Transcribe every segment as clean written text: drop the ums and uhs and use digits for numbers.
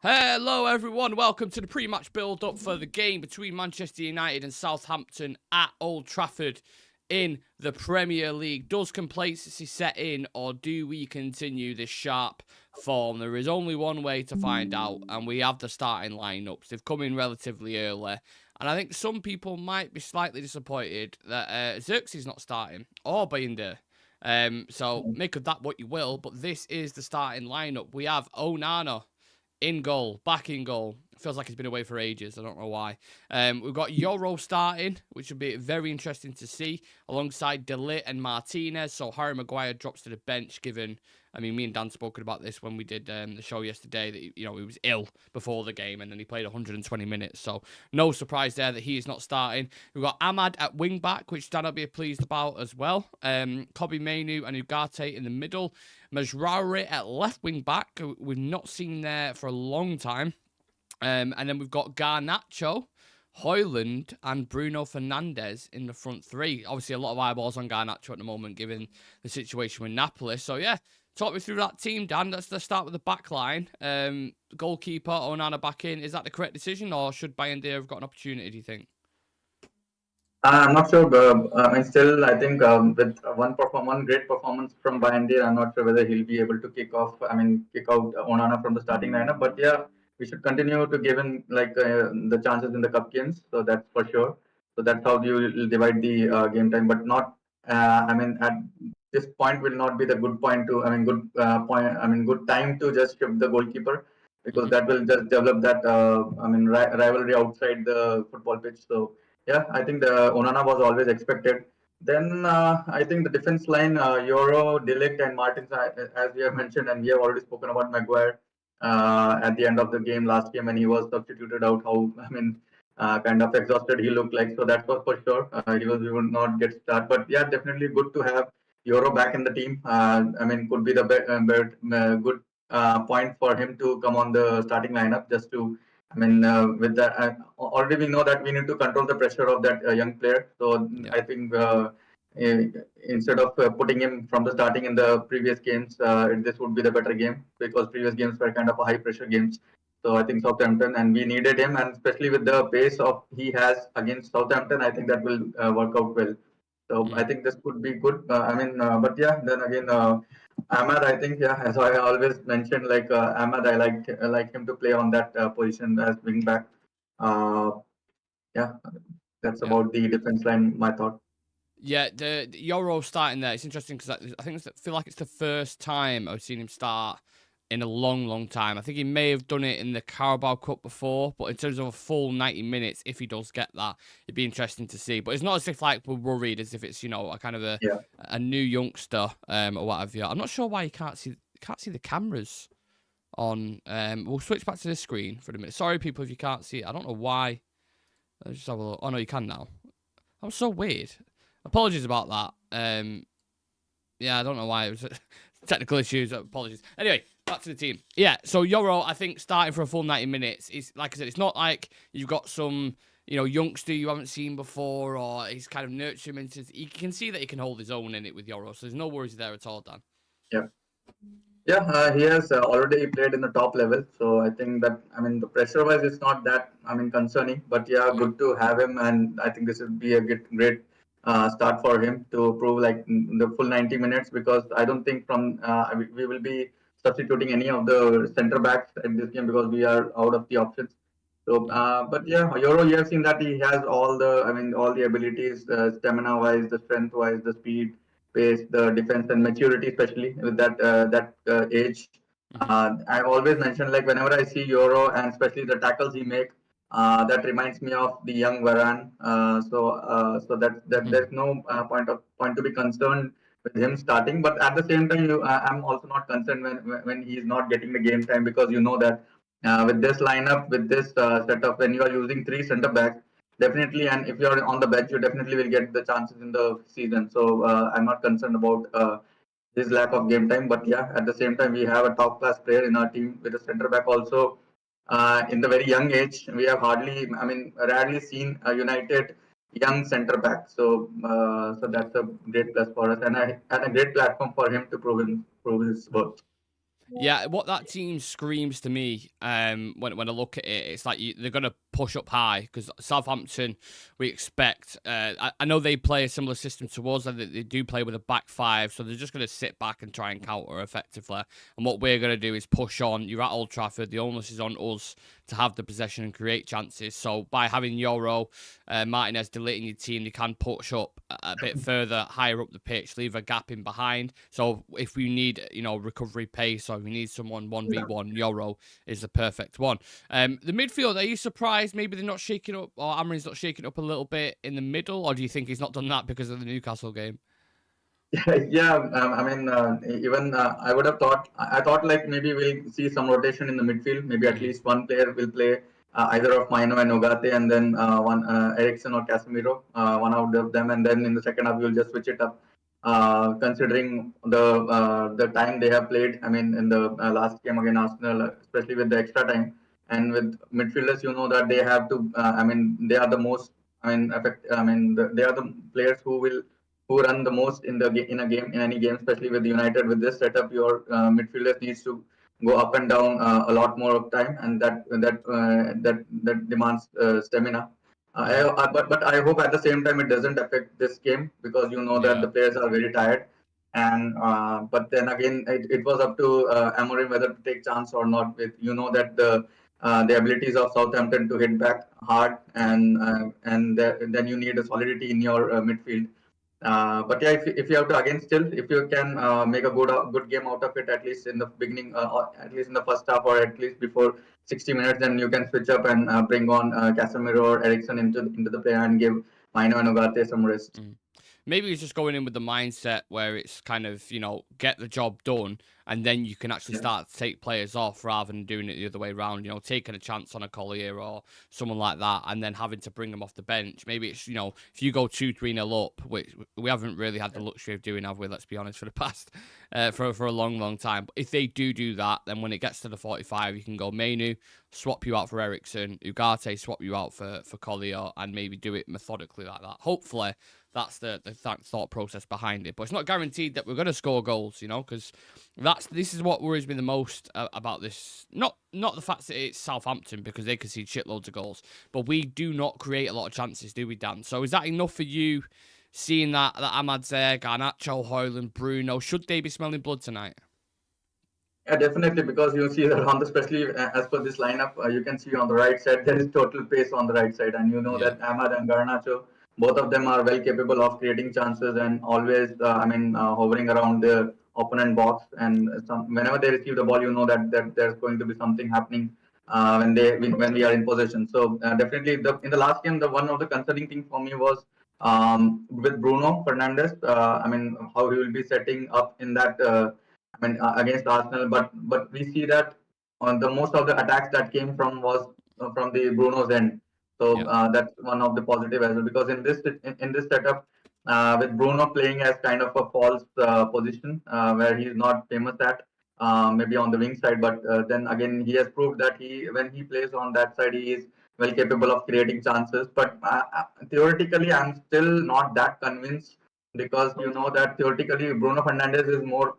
Hello everyone, welcome to the pre-match build-up for the game between Manchester United and Southampton at Old Trafford in the Premier League. Does complacency set in, or do we continue this sharp form? There is only one way to find out, and we have the starting lineups. They've come in relatively early, and I think some people might be slightly disappointed that Zirkzee is not starting, or Bayindir. So make of that what you will, but this is the starting lineup. We have Onana in goal, back in goal. Feels like he's been away for ages. I don't know why. We've got Euro starting, which will be very interesting to see, alongside De Ligt and Martinez. So Harry Maguire drops to the bench, given, I mean, me and Dan spoke about this when we did the show yesterday, that, he was ill before the game, and then he played 120 minutes. So no surprise there that he is not starting. We've got Ahmad at wing-back, which Dan will be pleased about as well. Kobbie Mainoo and Ugarte in the middle. Mazraoui at left wing-back, we've not seen there for a long time. And then we've got Garnacho, Højlund, and Bruno Fernandes in the front three. Obviously, a lot of eyeballs on Garnacho at the moment, given the situation with Napoli. So, yeah, talk me through that team, Dan. Let's start with the back line. Goalkeeper, Onana back in. Is that the correct decision, or should Bayindir have got an opportunity, do you think? I'm not sure. I think with one great performance from Bayindir, I'm not sure whether he'll be able to kick out Onana from the starting lineup. But yeah, we should continue to give him the chances in the cup games. So that's for sure. So that's how you divide the game time. But not. At this point will not be the good point to. Good point. Good time to just shift the goalkeeper, because that will just develop that. Rivalry outside the football pitch. So yeah, I think the Onana was always expected. Then I think the defense line, Euro, De Ligt, and Martins, as we have mentioned, and we have already spoken about Maguire at the end of the game last game, and he was substituted out. Kind of exhausted he looked like. So that was for sure. He would not get started. But yeah, definitely good to have Euro back in the team. Could be the good point for him to come on the starting lineup just to with that, already we know that we need to control the pressure of that young player. So Yeah. I think instead of putting him from the starting in the previous games, this would be the better game, because previous games were kind of a high pressure games. So I think Southampton, and we needed him, and especially with the pace of he has against Southampton, I think that will work out well. So I think this could be good. But yeah, then again, Ahmad, I think, yeah, as I always mentioned, Ahmad, I like him to play on that position as wing back. Uh, yeah, that's Yeah. about the defense line. My thought. Yeah, the Euro starting there, it's interesting because I think I feel like it's the first time I've seen him start in a long, long time. I think he may have done it in the Carabao Cup before, but in terms of a full 90 minutes, if he does get that, it'd be interesting to see. But it's not as if we're worried, as if it's a kind of a new youngster or whatever. I'm not sure why you can't see the cameras on. We'll switch back to this screen for a minute. Sorry, people, if you can't see it. I don't know why. Let's just have a look. Oh no, you can now. That was so weird. Apologies about that. Yeah, I don't know why. It was technical issues. Apologies. Anyway, back to the team. Yeah, so Euro, I think, starting for a full 90 minutes, is, like I said, it's not like you've got some, youngster you haven't seen before, or he's kind of nurturing him into... You can see that he can hold his own in it with Euro, so there's no worries there at all, Dan. Yeah. Yeah, he has already played in the top level. So I think that, the pressure wise, it's not that, concerning. But yeah, good to have him. And I think this would be a great start for him to prove the full 90 minutes, because I don't think we will be substituting any of the center backs in this game, because we are out of the options. So, but yeah, Euro, you have seen that he has all the abilities, stamina wise, the strength wise, the speed, pace, the defense, and maturity, especially with that age. I've always mentioned, like, whenever I see Euro, and especially the tackles he make, that reminds me of the young Varane. So that there's no point to be concerned with him starting. But at the same time, I'm also not concerned when he's not getting the game time, because you know that with this lineup, with this setup, when you are using three centre backs, definitely, and if you're on the bench, you definitely will get the chances in the season. So I'm not concerned about his lack of game time. But yeah, at the same time, we have a top class player in our team with a centre back also. In the very young age, we have rarely seen a United young centre back. So that's a great plus for us, and a great platform for him to prove his worth. Yeah, what that team screams to me, when I look at it, it's like they're going to push up high because Southampton, we expect. I know they play a similar system to us, and they do play with a back five, so they're just going to sit back and try and counter effectively. And what we're going to do is push on. You're at Old Trafford. The onus is on us to have the possession and create chances. So by having Euro, Martinez deleting your team, you can push up a bit further, higher up the pitch, leave a gap in behind. So if we need, recovery pace, or we need someone 1v1, Euro is the perfect one. The midfield, are you surprised maybe they're not shaking up, or Amarin's not shaking up a little bit in the middle, or do you think he's not done that because of the Newcastle game? Yeah, I mean, even I would have thought, I thought like maybe we'll see some rotation in the midfield. Maybe at least one player will play either of Maino and Ogate, and then one Ericsson or Casemiro, one out of them, and then in the second half we'll just switch it up. Considering the time they have played, I mean, in the last game against Arsenal, especially with the extra time, and with midfielders, that they have to. I mean, they are the most. I mean, they are the players who run the most in any game, especially with United. With this setup, your midfielders needs to go up and down a lot more of time, and that demands stamina. But I hope at the same time it doesn't affect this game, because that Yeah. the players are very tired. And but then again, it was up to Amorim whether to take chance or not. With that the abilities of Southampton to hit back hard, and then you need a solidity in your midfield. But yeah, if you have to, again, still, if you can make a good game out of it, at least in the beginning, or at least in the first half, or at least before 60 minutes, then you can switch up and bring on Casemiro or Ericsson into the play and give Maino and Ugarte some rest. Maybe he's just going in with the mindset where it's kind of, get the job done, and then you can actually Yeah. start to take players off rather than doing it the other way around, taking a chance on a Collier or someone like that, and then having to bring them off the bench. Maybe it's, if you go 2-3-0 up, which we haven't really had the luxury of doing, have we? Let's be honest, for the past, for a long, long time. But if they do that, then when it gets to the 45, you can go Mainu, swap you out for Ericsson, Ugarte, swap you out for Collier, and maybe do it methodically like that. Hopefully, that's the thought process behind it. But it's not guaranteed that we're going to score goals, because this is what worries me the most about this. Not the fact that it's Southampton, because they concede shitloads of goals, but we do not create a lot of chances, do we, Dan? So is that enough for you, seeing that Ahmad's there, Garnacho, Højlund, Bruno? Should they be smelling blood tonight? Yeah, definitely, because you see that especially as per this lineup, you can see on the right side there is total pace on the right side, and Yeah. that Ahmad and Garnacho, both of them are well capable of creating chances and always, hovering around the opponent box. And whenever they receive the ball, that there's going to be something happening when we are in possession. So definitely, in the last game, the one of the concerning thing for me was with Bruno Fernandes. How he will be setting up in that. Against Arsenal, but we see that on the most of the attacks that came from the Bruno's end. So that's one of the positive as well, because in this setup, with Bruno playing as kind of a false position where he's not famous at, maybe on the wing side, but then again he has proved that when he plays on that side, he is well capable of creating chances. But theoretically, I'm still not that convinced, because that theoretically Bruno Fernandes is more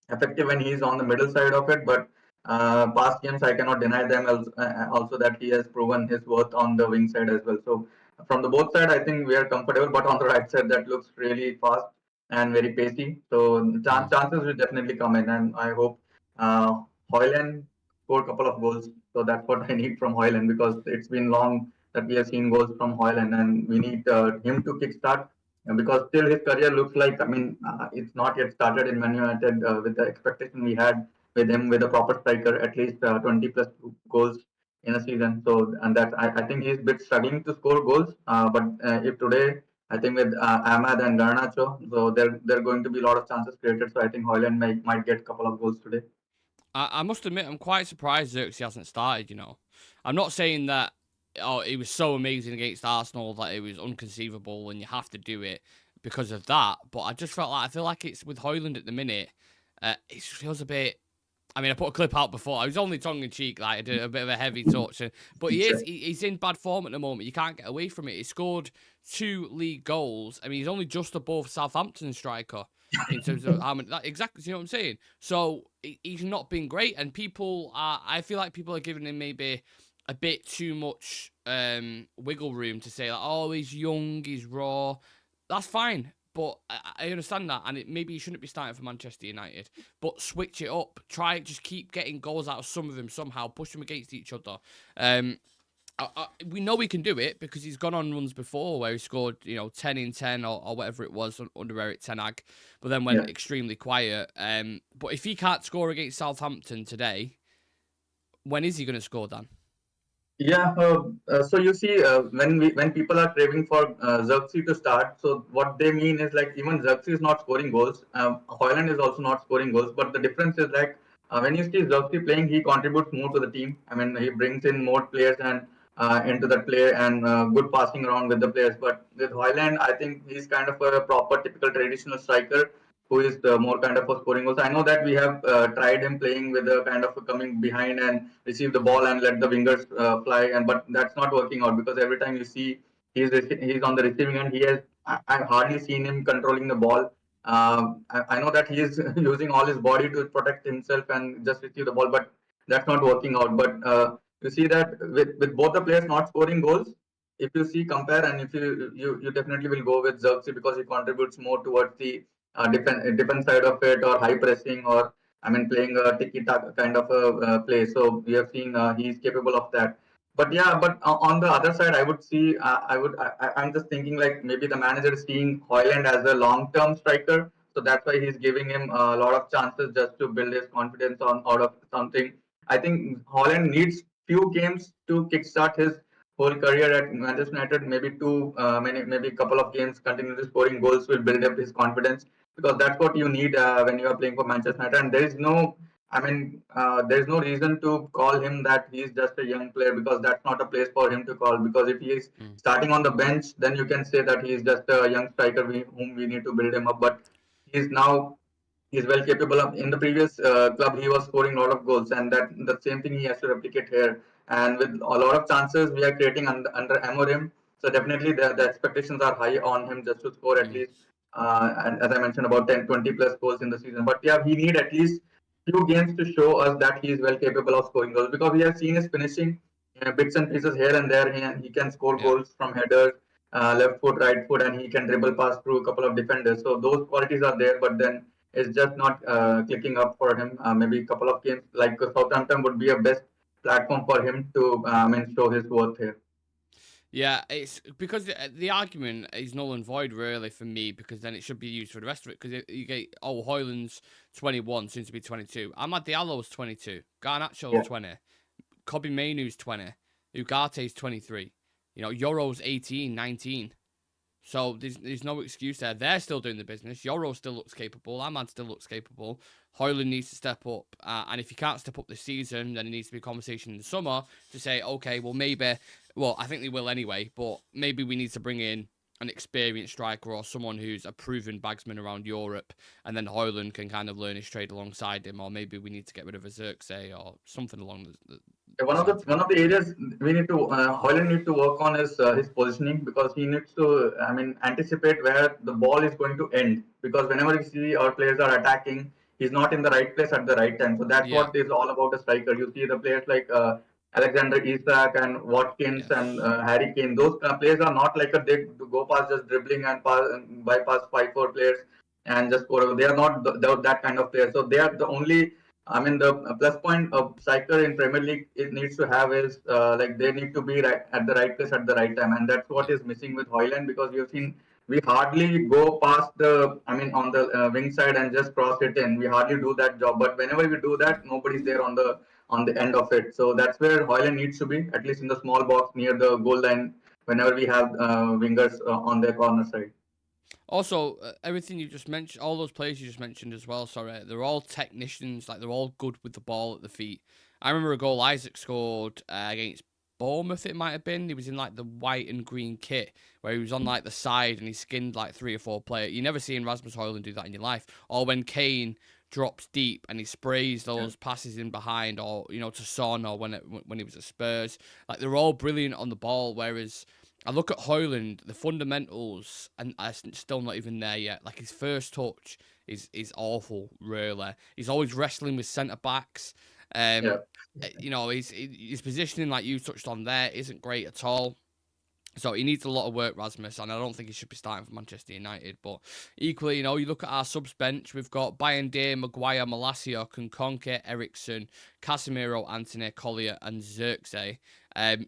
effective when he's on the middle side of it. But past games, I cannot deny them also that he has proven his worth on the wing side as well. So from the both side, I think we are comfortable. But on the right side, that looks really fast and very pacey. So chances will definitely come in, and I hope Højlund score a couple of goals. So that's what I need from Højlund, because it's been long that we have seen goals from Højlund, and we need him to kickstart. Because still his career looks like, it's not yet started in Man United, with the expectation we had with him, with a proper striker, at least 20 plus goals in a season. So, and that I think he's a bit struggling to score goals. But if today, I think with Ahmad and Garnacho, so there are going to be a lot of chances created. So I think Højlund might get a couple of goals today. I must admit, I'm quite surprised Zirkzee hasn't started, I'm not saying that, it was so amazing against Arsenal that it was unconceivable and you have to do it because of that, but I feel like it's with Højlund at the minute, it feels a bit... I mean, I put a clip out before. I was only tongue-in-cheek, like, I did a bit of a heavy touch. But he's in bad form at the moment. You can't get away from it. He scored 2 league goals. I mean, he's only just above Southampton striker. in terms of how many. Exactly, you know what I'm saying? So he's not been great, and I feel like people are giving him maybe a bit too much wiggle room to say, like, oh, he's young, he's raw. That's fine. But I understand that, and maybe he shouldn't be starting for Manchester United. But switch it up. Just keep getting goals out of some of them somehow. Push them against each other. We know he can do it because he's gone on runs before where he scored, 10 in 10 or whatever it was under Eric Ten Hag, but then went extremely quiet. But if he can't score against Southampton today, when is he going to score, Dan? Yeah, so you see, when people are craving for Zirkzee to start, so what they mean is like even Zirkzee is not scoring goals. Højlund is also not scoring goals, but the difference is like when you see Zirkzee playing, he contributes more to the team. I mean, he brings in more players and into that play and good passing around with the players. But with Højlund, I think he's kind of a proper typical traditional striker who is more kind of a scoring goals. I know that we have tried him playing with a kind of coming behind and receive the ball and let the wingers fly, and but that's not working out because every time you see he's on the receiving end, I've hardly seen him controlling the ball. I know that he is using all his body to protect himself and just receive the ball, but that's not working out. But you see that with both the players not scoring goals, if you see compare and if you definitely will go with Zirkzee because he contributes more towards the defense side of it or high pressing or I mean playing a tiki taka kind of a play. So we have seen he's capable of that. But yeah, but on the other side, I would see I'm just thinking like maybe the manager is seeing Højlund as a long-term striker, so that's why he's giving him a lot of chances just to build his confidence on out of something. I think Højlund needs few games to kickstart his whole career at Manchester United. Maybe a couple of games continuously scoring goals will build up his confidence because that's what you need when you are playing for Manchester United. And there is no, there's no reason to call him that he's just a young player because that's not a place for him to call. Because if he is starting on the bench, then you can say that he is just a young striker whom we need to build him up. But he's now he's well capable of. In the previous club, he was scoring a lot of goals, and that the same thing he has to replicate here. And with a lot of chances we are creating under Amorim, so definitely the expectations are high on him just to score at least. And as I mentioned, about 10, 20 plus goals in the season. But yeah, we need at least few games to show us that he is well capable of scoring goals because we have seen his finishing bits and pieces here and there. He can score goals from headers, left foot, right foot, and he can dribble pass through a couple of defenders. So those qualities are there, but then it's just not clicking up for him. Maybe a couple of games like Southampton would be a best platform for him to show his worth here. Yeah, it's because the argument is null and void, really, for me, because then it should be used for the rest of it. Because you get, Højlund's 21, soon to be 22. Amad Diallo's 22. Garnacho's 20. Kobbie Mainoo's 20. Ugate's 23. Yoro's 18, 19. So there's no excuse there. They're still doing the business. Yoro still looks capable. Amad still looks capable. Højlund needs to step up. And if he can't step up this season, then it needs to be a conversation in the summer to say, okay, well, maybe... Well, I think they will anyway, but maybe we need to bring in an experienced striker or someone who's a proven bagsman around Europe, and then Højlund can kind of learn his trade alongside him, or maybe we need to get rid of a Zirkzee or something along one of the areas we need to Højlund need to work on is his positioning because he needs to anticipate where the ball is going to end because whenever you see our players are attacking, he's not in the right place at the right time. So that's what is all about a striker. You see the players like Alexander Isak and Watkins and Harry Kane. Those players are not like they go past just dribbling and bypass 5-4 players and just score. They are not that kind of players. So they are the only. The plus point of striker in Premier League it needs to have is they need to be at the right place at the right time, and that's what is missing with Højlund because you've seen we hardly go past on the wing side and just cross it in. We hardly do that job, but whenever we do that, nobody's there on the end of it. So that's where Højlund needs to be, at least in the small box near the goal line. Whenever we have wingers on their corner side. Also, everything you just mentioned, all those players you just mentioned as well, sorry, they're all technicians. Like, they're all good with the ball at the feet. I remember a goal Isaac scored against Bournemouth, it might have been. He was in, like, the white and green kit, where he was on, like, the side, and he skinned, like, 3 or 4 players. You never seen Rasmus Højlund do that in your life. Or when Kane drops deep and he sprays those passes in behind, or, to Son, or when he was at Spurs. Like, they're all brilliant on the ball, whereas I look at Højlund, the fundamentals, and are still not even there yet. Like, his first touch is awful, really. He's always wrestling with centre backs. Yeah. You know, his positioning, like you touched on there, isn't great at all. So he needs a lot of work, Rasmus, and I don't think he should be starting for Manchester United. But equally, you know, you look at our subs bench, we've got Bayindir, Maguire, Malacia, Kunkonke, Eriksson, Casemiro, Antony, Collier, and Zirkzee.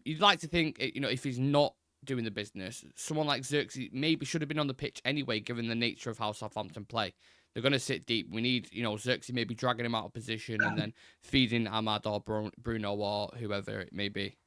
You'd like to think, you know, if he's not doing the business, someone like Zirkzee maybe should have been on the pitch anyway, given the nature of how Southampton play. They're going to sit deep. We need, you know, Zirkzee maybe dragging him out of position and then feeding Ahmad or Bruno or whoever it may be.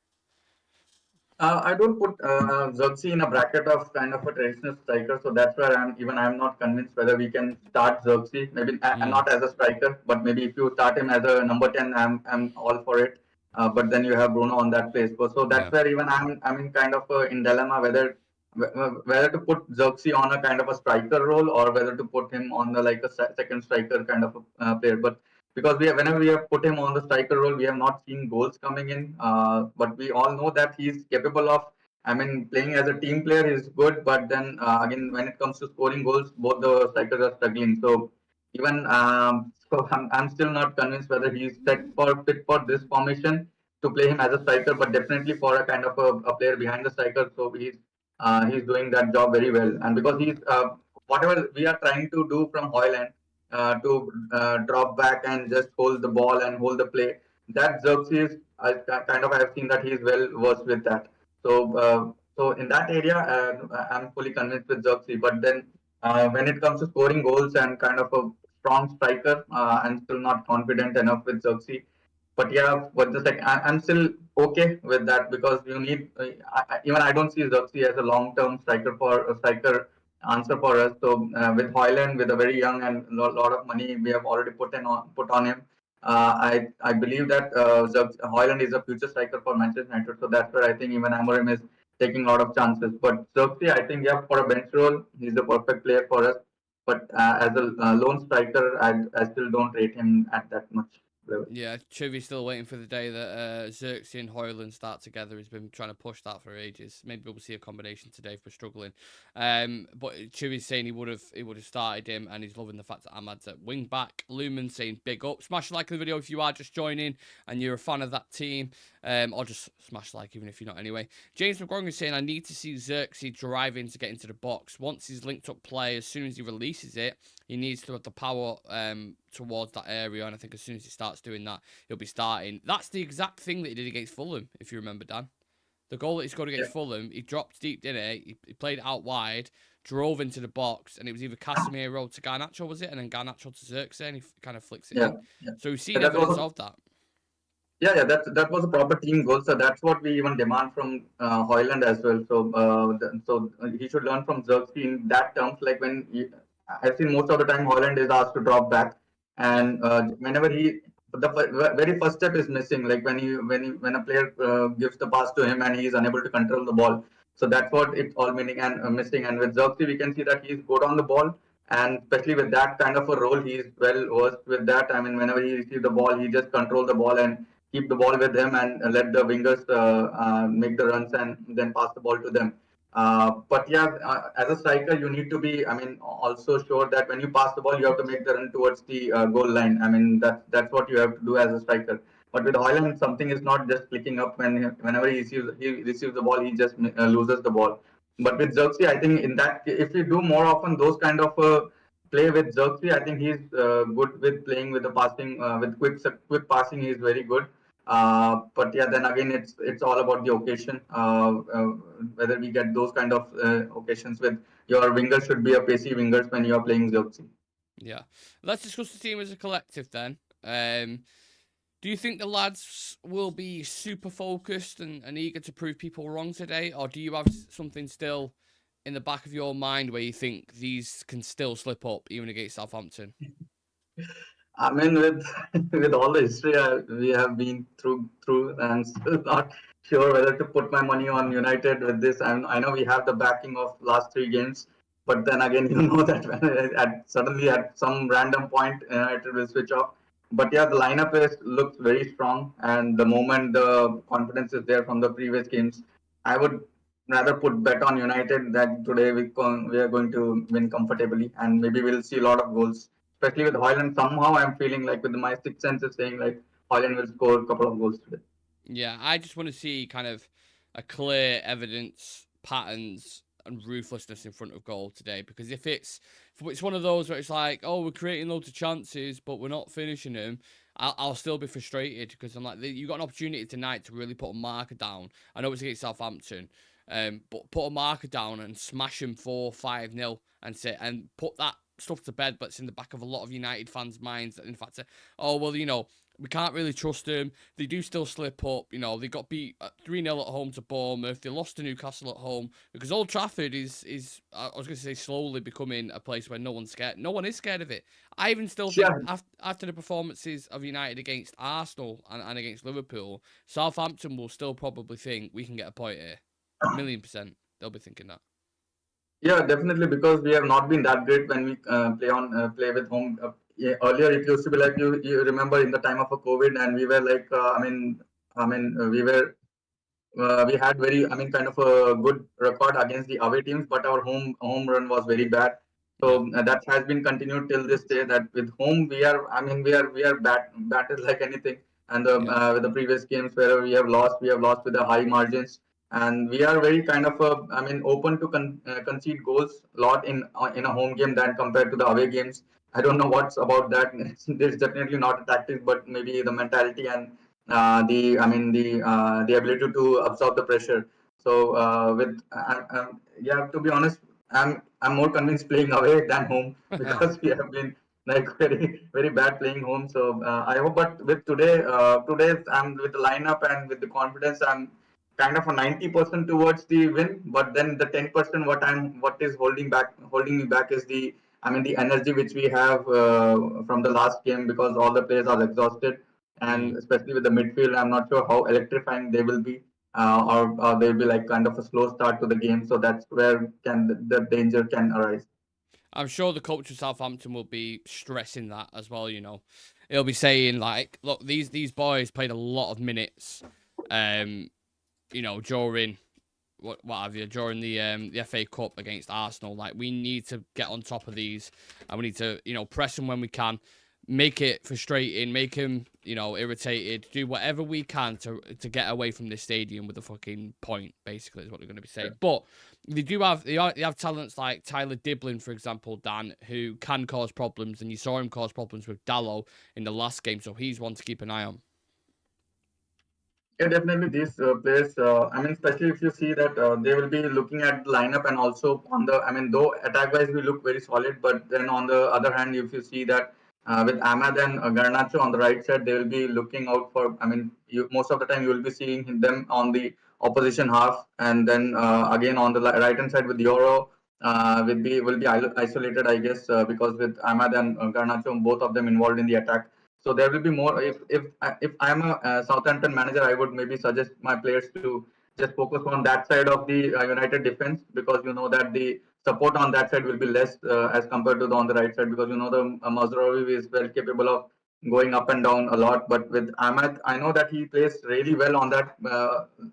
I don't put Zirkzee in a bracket of kind of a traditional striker, so that's where I'm not convinced whether we can start Zirkzee. Maybe not as a striker, but maybe if you start him as a number 10, I'm all for it. But then you have Bruno on that place, so that's where even I'm in kind of in dilemma whether to put Zirkzee on a kind of a striker role or whether to put him on the like a second striker kind of a player. But because whenever we have put him on the striker role, we have not seen goals coming in. But we all know that he's capable of. I mean, playing as a team player is good, but then again, when it comes to scoring goals, both the strikers are struggling. So even I'm still not convinced whether he's fit for this formation to play him as a striker, but definitely for a kind of a player behind the striker. So he's doing that job very well, and because he's whatever we are trying to do from Hoyland to drop back and just hold the ball and hold the play. That Zirkzee is kind of I have seen that he's well versed with that. So in that area, I'm fully convinced with Zirkzee. But then when it comes to scoring goals and kind of a strong striker, I'm still not confident enough with Zirkzee. But yeah, but I'm still okay with that because you need even I don't see Zirkzee as a long-term striker for a striker answer for us. So with Hoyland, with a very young and a lot of money we have already put on him, I believe that Hoyland is a future striker for Manchester United. So that's where I think even Amorim is taking a lot of chances. But Zirkzee, I think yeah, for a bench role, he's the perfect player for us. But as a lone striker, I still don't rate him at that much level. Yeah, Chivy's still waiting for the day that Zirkzee and Højlund start together. He's been trying to push that for ages. Maybe we'll see a combination today if we're struggling. But Chivy's saying he would have started him, and he's loving the fact that Ahmad's at wing back. Lumen saying big up. Smash like the video if you are just joining and you're a fan of that team, or just smash like even if you're not anyway. James McGregor is saying I need to see Zirkzee driving to get into the box. Once he's linked up play, as soon as he releases it, he needs to have the power towards that area, and I think as soon as he starts doing that, he'll be starting. That's the exact thing that he did against Fulham, if you remember, Dan. The goal that he scored against Fulham, he dropped deep, didn't he? He played it out wide, drove into the box, and it was either Casemiro to Garnacho, was it? And then Garnacho to Zirkzee, and he kind of flicks it in. So we've seen evidence of that. Yeah, that was a proper team goal. So that's what we even demand from Hoyland as well. So he should learn from Zirkzee in that terms. Like I've seen most of the time Hoyland is asked to drop back, and whenever the very first step is missing. Like when a player gives the pass to him and he is unable to control the ball. So that's what it's all meaning and missing. And with Zirkzee, we can see that he's good on the ball. And especially with that kind of a role, he's well versed with that. I mean, whenever he receives the ball, he just controls the ball and keep the ball with them and let the wingers make the runs and then pass the ball to them. But yeah, as a striker, you need to be, I mean, also sure that when you pass the ball, you have to make the run towards the goal line. I mean, that's what you have to do as a striker. But with Hoyland, something is not just clicking up whenever he receives the ball, he just loses the ball. But with Zirkzee, I think in that if we do more often those kind of play with Zirkzee, I think he's good with playing with the passing, with quick passing. He's very good. But yeah, then again, it's all about the occasion. Whether we get those kind of occasions with your wingers should be a pacey wingers when you are playing Zirkzee. Yeah, let's discuss the team as a collective then. Do you think the lads will be super focused and eager to prove people wrong today, or do you have something still in the back of your mind where you think these can still slip up even against Southampton? I mean, with all the history we have been through, I'm still not sure whether to put my money on United with this. I know we have the backing of last 3 games, but then again, you know that when suddenly at some random point, United will switch off. But yeah, the lineup looks very strong, and the moment the confidence is there from the previous games, I would rather put bet on United that today we are going to win comfortably, and maybe we'll see a lot of goals, especially with Hoyland. Somehow I'm feeling like with my sixth sense is saying like Hoyland will score a couple of goals today. Yeah, I just want to see kind of a clear evidence, patterns, and ruthlessness in front of goal today. Because if it's one of those where it's like, oh, we're creating loads of chances, but we're not finishing them, I'll still be frustrated because I'm like, you got an opportunity tonight to really put a marker down. I know it's against Southampton, but put a marker down and smash them 4-5-0 and put that stuff to bed. But it's in the back of a lot of United fans' minds that, in fact, oh well, we can't really trust them. They do still slip up. They got beat 3-0 at home to Bournemouth. They lost to Newcastle at home because Old Trafford is I was going to say slowly becoming a place where no one's scared. No one is scared of it. I even still think after the performances of United against Arsenal and against Liverpool, Southampton will still probably think we can get a point here. 1,000,000%. They'll be thinking that. Yeah, definitely, because we have not been that great when we play with home. Yeah, earlier it used to be like you remember in the time of a COVID, and we were like we were we had very kind of a good record against the away teams, but our home run was very bad. So that has been continued till this day. That with home we are we are battered like anything. And with the previous games where we have lost with the high margins, and we are very kind of open to concede goals a lot in a home game than compared to the away games. I don't know what's about that. There's definitely not a tactic, but maybe the mentality and the ability to absorb the pressure. So yeah, to be honest, I'm more convinced playing away than home because we have been like very bad playing home. So I hope, but with today I'm with the lineup and with the confidence, I'm kind of a 90% towards the win. But then the 10% what is holding me back is the energy which we have from the last game, because all the players are exhausted, and especially with the midfield, I'm not sure how electrifying they will be, or they'll be like kind of a slow start to the game. So that's where the danger can arise. I'm sure the coach of Southampton will be stressing that as well. He'll be saying like, look, these boys played a lot of minutes, during what have you, during the FA Cup against Arsenal. Like, we need to get on top of these, and we need to press them when we can, make it frustrating, make him irritated, do whatever we can to get away from this stadium with a fucking point, basically, is what they're going to be saying. But they have talents like Tyler Diblin, for example, Dan, who can cause problems, and you saw him cause problems with Dallo in the last game, so he's one to keep an eye on. Yeah, definitely these players. Especially if you see that they will be looking at the lineup, and also on the. Though attack wise we look very solid, but then on the other hand, if you see that with Ahmad and Garnacho on the right side, they will be looking out for. Most of the time you will be seeing them on the opposition half, and then again on the right hand side with Euro. Will be isolated, I guess, because with Ahmad and Garnacho, both of them involved in the attack. So there will be more. If I'm a Southampton manager, I would maybe suggest my players to just focus on that side of the United defense, because you know that the support on that side will be less as compared to the on the right side, because you know the Mazraoui is well capable of going up and down a lot. But with Ahmed, I know that he plays really well on that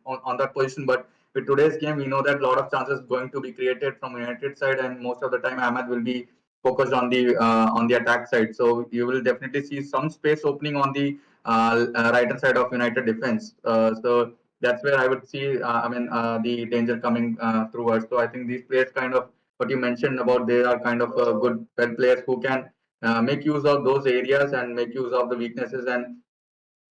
on that position. But with today's game, we know that a lot of chances going to be created from United side, and most of the time Ahmed will be focused on the attack side. So you will definitely see some space opening on the right hand side of United defense. So that's where I would see. The danger coming through us. So I think these players, kind of what you mentioned about, they are kind of good players who can make use of those areas and make use of the weaknesses. And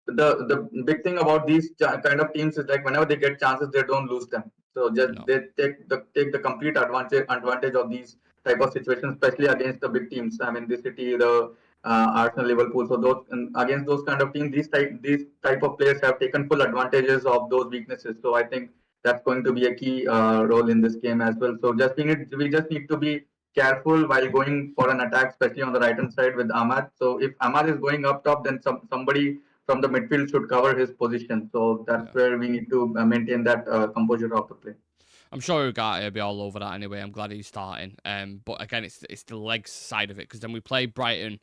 the big thing about these kind of teams is like whenever they get chances, they don't lose them. So just they take the complete advantage of these type of situations, especially against the big teams. The City, the Arsenal, Liverpool. So those against those kind of teams, these type of players have taken full advantages of those weaknesses. So I think that's going to be a key role in this game as well. So we just need to be careful while going for an attack, especially on the right hand side with Ahmad. So if Ahmad is going up top, then somebody from the midfield should cover his position. So that's where we need to maintain that composure of the play. I'm sure Ugarte will be all over that anyway. I'm glad he's starting. But again, it's the legs side of it, because then we play Brighton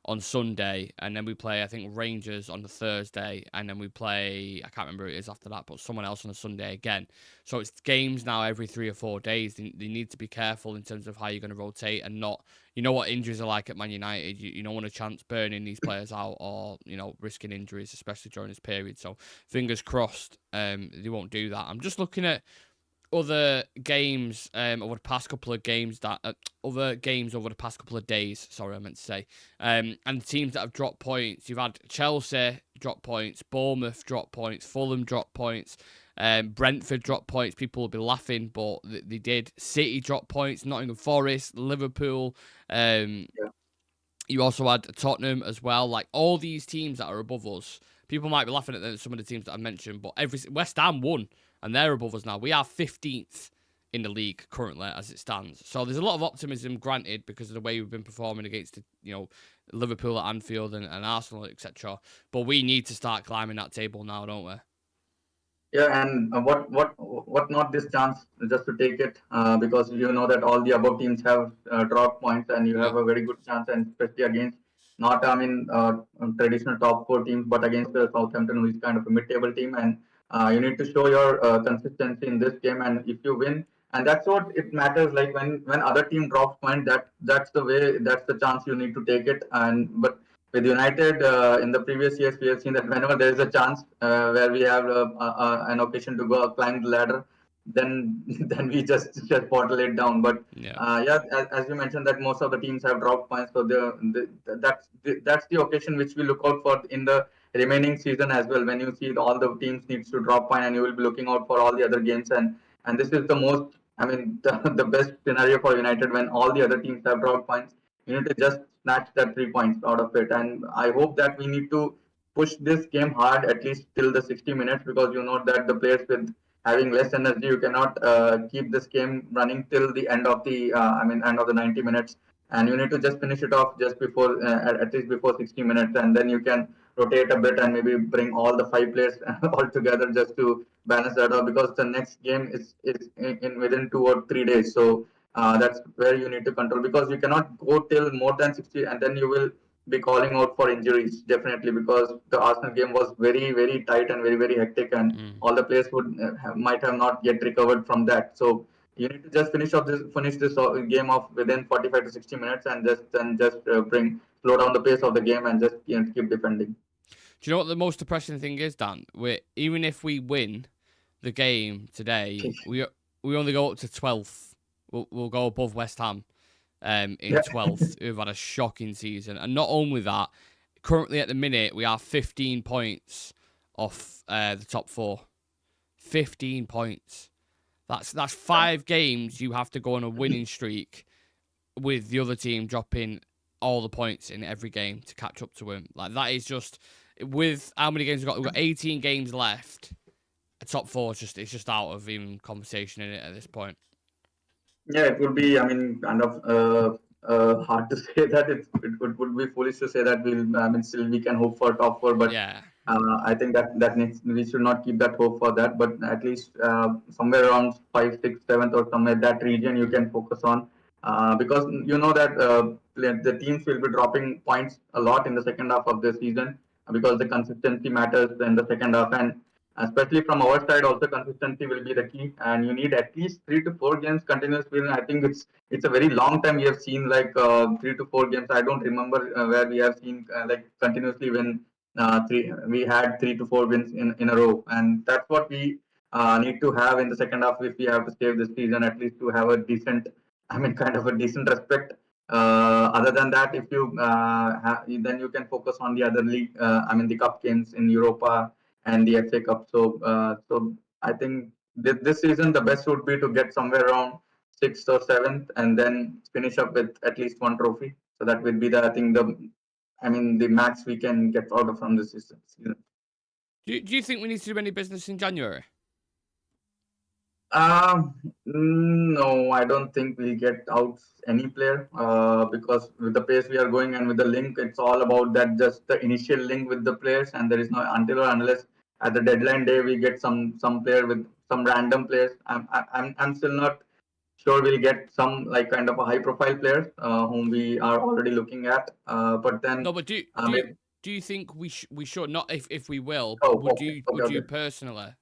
on Sunday, and then we play, I think, Rangers on the Thursday, and then we play, I can't remember who it is after that, but someone else on a Sunday again. So it's games now every 3 or 4 days. They need to be careful in terms of how you're going to rotate and not, you know what injuries are like at Man United. You don't want a chance burning these players out or, risking injuries, especially during this period. So fingers crossed they won't do that. I'm just looking at other games over the past couple of games other games over the past couple of days. Sorry, I meant to say. And teams that have dropped points. You've had Chelsea drop points, Bournemouth drop points, Fulham drop points, Brentford drop points. People will be laughing, but they did. City drop points, Nottingham Forest, Liverpool. You also had Tottenham as well. Like all these teams that are above us. People might be laughing at some of the teams that I mentioned, but West Ham won. And they're above us now. We are 15th in the league currently as it stands. So there's a lot of optimism, granted, because of the way we've been performing against Liverpool at Anfield and Arsenal, etc. But we need to start climbing that table now, don't we? Yeah, and what not this chance just to take it because you know that all the above teams have dropped points, and you have a very good chance, and especially against not traditional top 4 teams, but against the Southampton, who is kind of a mid-table team, and you need to show your consistency in this game, and if you win, and that's what it matters. Like when other team drops point, that's the chance you need to take it, but with United in the previous years, we have seen that whenever there is a chance where we have an occasion to go climb the ladder, then then we just bottle it down. But as you mentioned, that most of the teams have dropped points, so that's the occasion which we look out for in the remaining season as well. When you see all the teams needs to drop point, and you will be looking out for all the other games, and this is the most, the best scenario for United when all the other teams have dropped points. You need to just snatch that 3 points out of it. And I hope that we need to push this game hard at least till the 60 minutes, because you know that the players with having less energy, you cannot keep this game running till the end of the end of the 90 minutes, and you need to just finish it off just before at least before 60 minutes, and then you can rotate a bit and maybe bring all the 5 players all together just to balance that out, because the next game is in within 2 or 3 days. So that's where you need to control, because you cannot go till more than 60, and then you will be calling out for injuries definitely, because the Arsenal game was very, very tight and very, very hectic, and all the players would might have not yet recovered from that. So you need to just finish this game off within 45 to 60 minutes, and just slow down the pace of the game, and just keep defending. Do you know what the most depressing thing is, Dan? Even if we win the game today, we only go up to 12th. We'll go above West Ham in 12th, who've had a shocking season. And not only that, currently at the minute, we are 15 points off the top 4. 15 points. That's 5 games you have to go on a winning streak with the other team dropping all the points in every game to catch up to him. Like, that is just, with how many games we've got? We've got 18 games left. The top 4 is just out of even conversation in it at this point. Yeah, it would be, kind of hard to say that. It would be foolish to say that still we can hope for top 4, but yeah. I think that we should not keep that hope for that, but at least somewhere around 5, 6, 7th or somewhere that region you can focus on, because you know that the teams will be dropping points a lot in the second half of the season, because the consistency matters in the second half, and especially from our side also consistency will be the key, and you need at least 3 to 4 games continuous win. I think it's a very long time we have seen like 3 to 4 games. I don't remember where we have seen like continuously win. We had 3 to 4 wins in a row, and that's what we need to have in the second half if we have to save this season, at least to have a decent, kind of a decent respect. Other than that, if you then you can focus on the other league, the cup games in Europa and the FA Cup. So I think this season the best would be to get somewhere around 6th or 7th, and then finish up with at least 1 trophy. So that would be the max we can get out of from this season. Do you think we need to do any business in January? No, I don't think we'll get out any player because with the pace we are going and with the link, it's all about that, just the initial link with the players, and there is no until or unless at the deadline day we get some player with some random players. I'm still not sure we'll get some like kind of a high profile players whom we are already looking at. But then No, but maybe, do you think we should not if we will, but oh, okay, okay, would you okay. personally?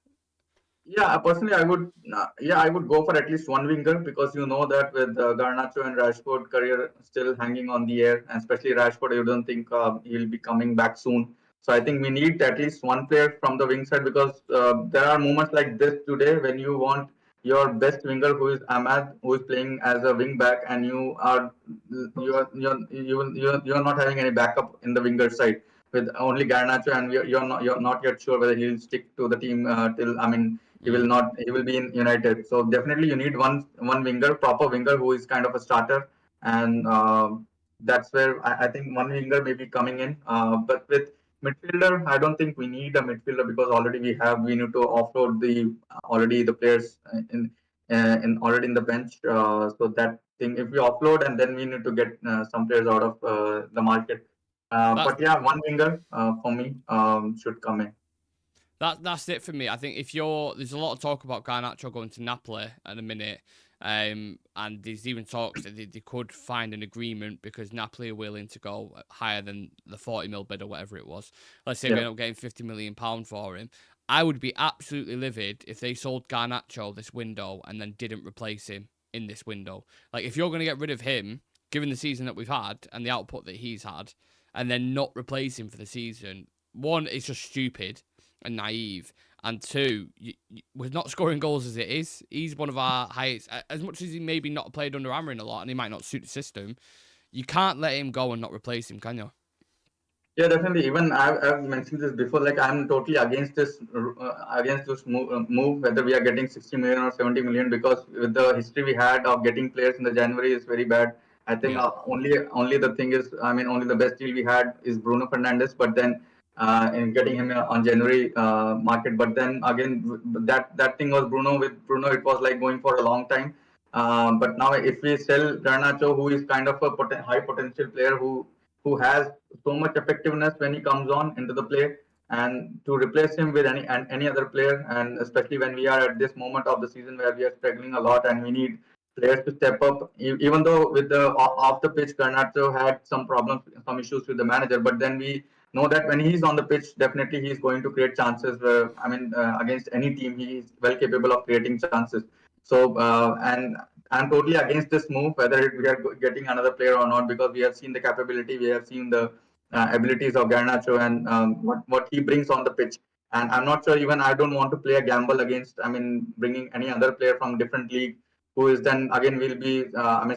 Yeah, personally, I would. Yeah, I would go for at least one winger because you know that with Garnacho and Rashford career still hanging on the air, and especially Rashford, you don't think he'll be coming back soon. So I think we need at least one player from the wing side because there are moments like this today when you want your best winger who is Ahmad, who is playing as a wing back, and you're not having any backup in the winger side with only Garnacho, and you're not yet sure whether he'll stick to the team till I mean he will Mm. not. He will be in United. So definitely you need one winger, proper winger who is kind of a starter, and that's where I think one winger may be coming in. But with midfielder, I don't think we need a midfielder because already we need to offload the already the players in already in the bench. So that thing, if we offload and then we need to get some players out of the market. That's But yeah, one winger for me should come in. that's it for me. I think if you're there's a lot of talk about Garnacho going to Napoli at a minute. And there's even talks that they could find an agreement because Napoli are willing to go higher than the 40 mil bid or whatever it was. Let's say we Yeah. end up getting £50 million for him. I would be absolutely livid if they sold Garnacho this window and then didn't replace him in this window. Like, if you're going to get rid of him, given the season that we've had and the output that he's had, and then not replace him for the season, one, it's just stupid and naive. And two, we're not scoring goals as it is. He's one of our highest. As much as he maybe not played under Amarin a lot and he might not suit the system, you can't let him go and not replace him, can you? Yeah, definitely. Even I've mentioned this before. Like I'm totally against this move, whether we are getting 60 million or 70 million, because with the history we had of getting players in the January is very bad. I think Yeah. only the thing is, I mean, only the best deal we had is Bruno Fernandes, but then in getting him on January market. But then again, that thing was Bruno. With Bruno, it was like going for a long time. But now if we sell Garnacho, who is kind of a high potential player who has so much effectiveness when he comes on into the play, and to replace him with any other player, and especially when we are at this moment of the season where we are struggling a lot and we need players to step up. Even though with the off the pitch, Garnacho had some problems, some issues with the manager, but then we know that when he's on the pitch, definitely he's going to create chances. Against any team, he is well capable of creating chances. So, and I'm totally against this move, whether we are getting another player or not, because we have seen the capability, we have seen the abilities of Garnacho and what he brings on the pitch. And I'm not sure, even I don't want to play a gamble against, I mean, bringing any other player from different league who is then again will be,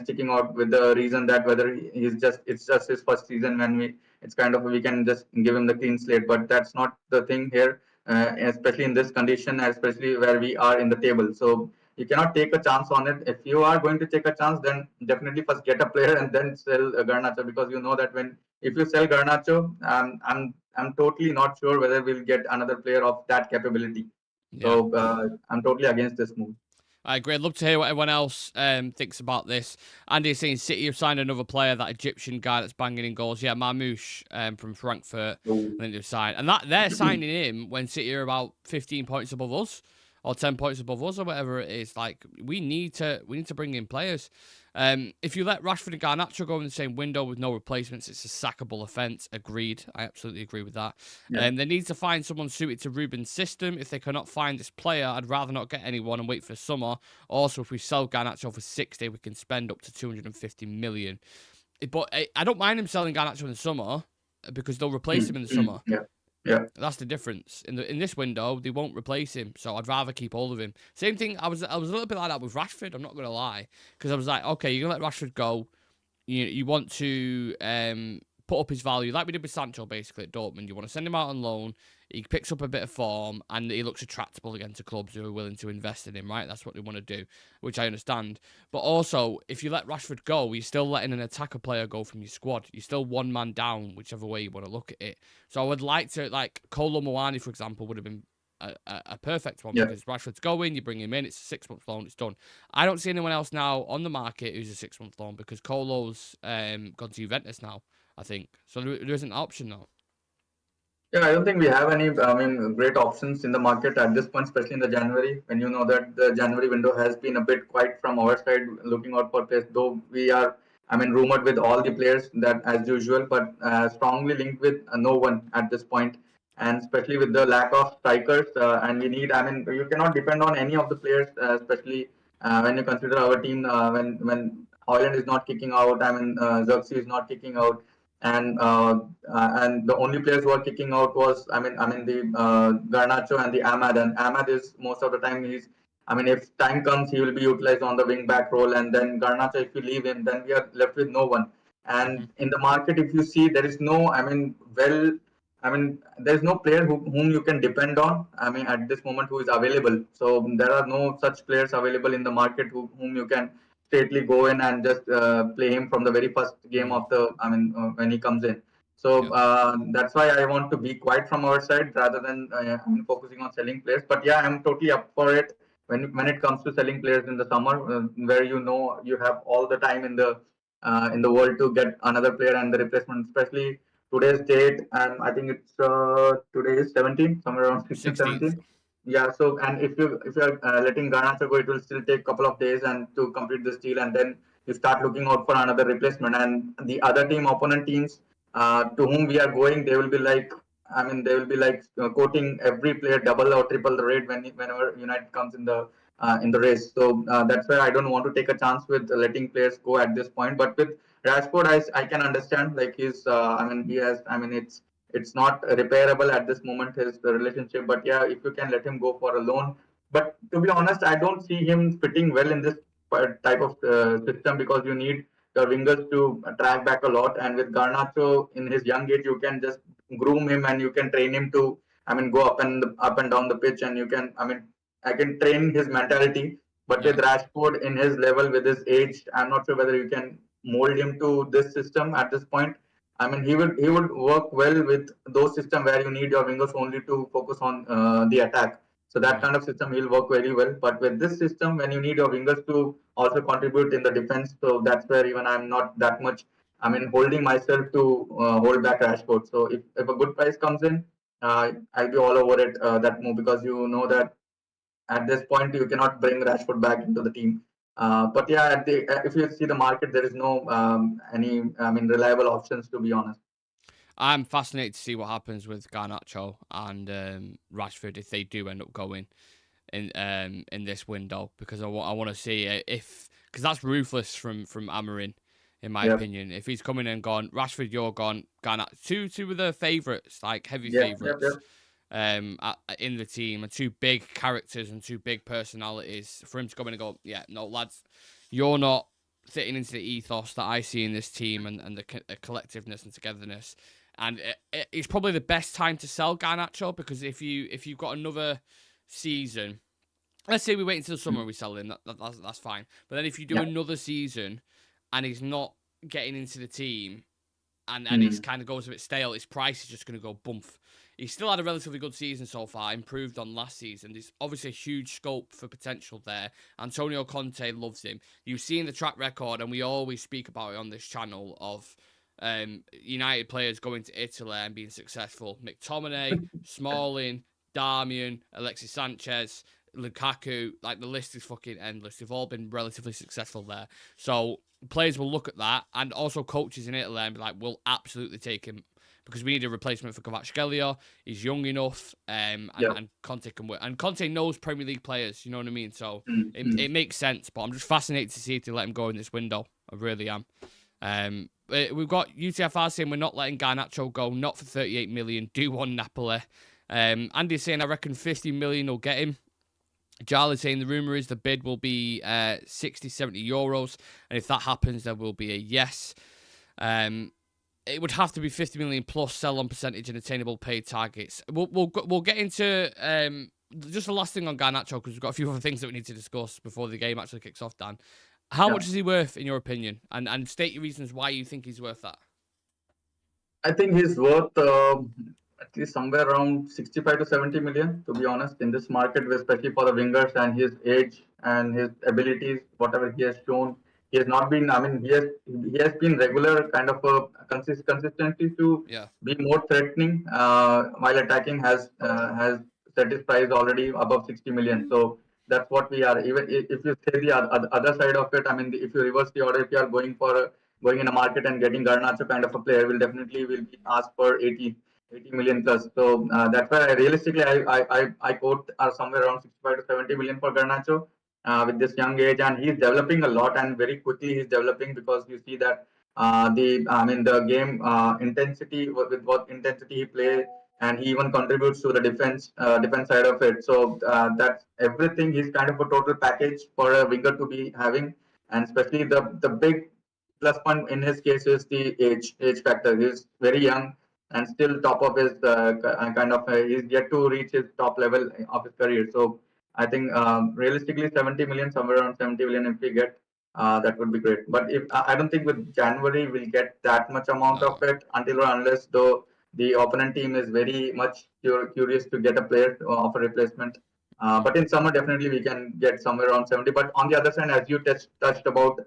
sticking out with the reason that whether it's just his first season when it's kind of, we can just give him the clean slate. But that's not the thing here, especially in this condition, especially where we are in the table. So you cannot take a chance on it. If you are going to take a chance, then definitely first get a player and then sell Garnacho, because you know that when if you sell Garnacho, I'm totally not sure whether we'll get another player of that capability. Yeah. So I'm totally against this move. I agree. I'd love to hear what everyone else thinks about this. Andy's saying City have signed another player, that Egyptian guy that's banging in goals. Yeah, Marmoush from Frankfurt. So, I think they've signed. And that they're signing him when City are about 15 points above us or 10 points above us or whatever it is. Like, we need to bring in players. If you let Rashford and Garnacho go in the same window with no replacements, it's a sackable offence. Agreed. I absolutely agree with that. yeah. They need to find someone suited to Ruben's system. If they cannot find this player, I'd rather not get anyone and wait for summer. Also, if we sell Garnacho for 60, we can spend up to 250 million. But I don't mind him selling Garnacho in the summer because they'll replace him in the summer. Yeah. Yeah. That's the difference. In this window, they won't replace him, so I'd rather keep hold of him. Same thing. I was a little bit like that with Rashford. I'm not gonna lie, because I was like, okay, you're gonna let Rashford go. You want to put up his value like we did with Sancho, basically at Dortmund. You want to send him out on loan. He picks up a bit of form and he looks attractable again to clubs who are willing to invest in him. Right, that's what they want to do, which I understand. But also, if you let Rashford go, you're still letting an attacker player go from your squad. You're still one man down, whichever way you want to look at it. So I would like to, like, Kolo Muani, for example, would have been a perfect one, Yeah. because Rashford's going, you bring him in, it's a 6-month loan, it's done. I don't see anyone else now on the market who's a 6-month loan, because Kolo's gone to Juventus now, I think. So there isn't an option now. Yeah, I don't think we have any, I mean, great options in the market at this point, especially in the January, when you know that the January window has been a bit quiet from our side, looking out for players, though we are, I mean, rumored with all the players that as usual, but strongly linked with no one at this point, and especially with the lack of strikers, and we need, I mean, you cannot depend on any of the players, especially when you consider our team, when Holland is not kicking out, I mean, Zirkzee is not kicking out, and the only players who are kicking out was I mean the Garnacho and the Ahmad, and Ahmad is most of the time he's, I mean, if time comes he will be utilized on the wing back role, and then Garnacho, if you leave him then we are left with no one. Hmm. And in the market, if you see, there is no, I mean, well, I mean, there's no player whom you can depend on. I mean, at this moment, who is available. So there are no such players available in the market whom you can straightly go in and just play him from the very first game Mm. of the, I mean, when he comes in. So Yeah. that's why I want to be quiet from our side rather than I mean, focusing on selling players. But yeah, I'm totally up for it when it comes to selling players in the summer, where you know you have all the time in the world to get another player and the replacement, especially today's date. And I think it's today is 17, somewhere around 16, 16th. 17. Yeah. So, and if you're letting Garnacho go, it will still take a couple of days and to complete this deal, and then you start looking out for another replacement. And the other team, opponent teams, to whom we are going, they will be like, I mean, they will be like quoting every player double or triple the rate whenever United comes in the race. So that's why I don't want to take a chance with letting players go at this point. But with Rashford, I can understand, like he's, I mean, he has, I mean, it's not repairable at this moment, his relationship. But yeah, if you can let him go for a loan. But to be honest, I don't see him fitting well in this type of system, because you need your wingers to track back a lot. And with Garnacho in his young age, you can just groom him and you can train him to, I mean, go up and down the pitch, and you can, I mean, I can train his mentality. But with Yeah. Rashford in his level, with his age, I'm not sure whether you can mold him to this system at this point. I mean, he would work well with those systems where you need your wingers only to focus on the attack. So that Mm. kind of system he'll work very well. But with this system, when you need your wingers to also contribute in the defense, so that's where even I'm not that much, I mean, holding myself to hold back Rashford. So if a good price comes in, I'll be all over it, that move, because you know that at this point you cannot bring Rashford back into the team. But yeah, if you see the market, there is no any, I mean, reliable options, to be honest. I'm fascinated to see what happens with Garnacho and Rashford if they do end up going in this window, because I want to see if, because that's ruthless from Amarin, in my Yep. opinion. If he's coming and gone, Rashford, you're gone, Garnacho, two of the favourites, like heavy Yep. Yep. Yep. favourites, in the team, and two big characters and two big personalities, for him to come in and go, yeah, no lads, you're not fitting into the ethos that I see in this team, and the collectiveness and togetherness. And it's probably the best time to sell Garnacho, because if you've got another season, let's say we wait until the summer and we sell him, that's fine. But then if you do Yeah. another season and he's not getting into the team, and it Mm. kind of goes a bit stale, his price is just going to go bump. He's still had a relatively good season so far, improved on last season. There's obviously a huge scope for potential there. Antonio Conte loves him. You've seen the track record, and we always speak about it on this channel, of United players going to Italy and being successful. McTominay, Smalling, Darmian, Alexis Sanchez, Lukaku, like the list is fucking endless. They've all been relatively successful there. So players will look at that, and also coaches in Italy, and be like, we'll absolutely take him, because we need a replacement for Kvaratskhelia. He's young enough, Yeah. and Conte can work. And Conte knows Premier League players, you know what I mean? So Mm. Mm. it makes sense, but I'm just fascinated to see if they let him go in this window. I really am. We've got UTFR saying we're not letting Garnacho go, not for 38 million. Do want Napoli. Andy's saying I reckon 50 million will get him. Charlie's saying the rumour is the bid will be 60, 70 euros. And if that happens, there will be a yes. It would have to be 50 million plus sell on percentage and attainable paid targets. We'll get into just the last thing on Garnacho, because we've got a few other things that we need to discuss before the game actually kicks off, Dan. How Yeah. much is he worth, in your opinion? And state your reasons why you think he's worth that. I think he's worth at least somewhere around 65 to 70 million, to be honest, in this market, especially for the wingers and his age and his abilities, whatever he has shown. he has not been. I mean, he has been regular kind of a consistency to Yeah. be more threatening while attacking has set his price already above 60 million. So that's what we are. Even if you say the other side of it, I mean, if you reverse the order, if you are going in a market and getting Garnacho kind of a player, will be asked for 80 million plus. So that's why realistically I quote somewhere around 65 to 70 million for Garnacho with this young age, and he's developing a lot and very quickly he's developing because you see that the game intensity with what intensity he plays, and he even contributes to the defense side of it. So that's everything. He's kind of a total package for a winger to be having, and especially the big plus point in his case is the age factor. He's very young and still top of his he's yet to reach his top level of his career. So I think realistically 70 million, somewhere around 70 million, if we get that would be great. But if I don't think with January we'll get that much amount of No. it until or unless though the opponent team is very much curious to get a player of a replacement. But in summer definitely we can get somewhere around 70. But on the other side, as you touched about,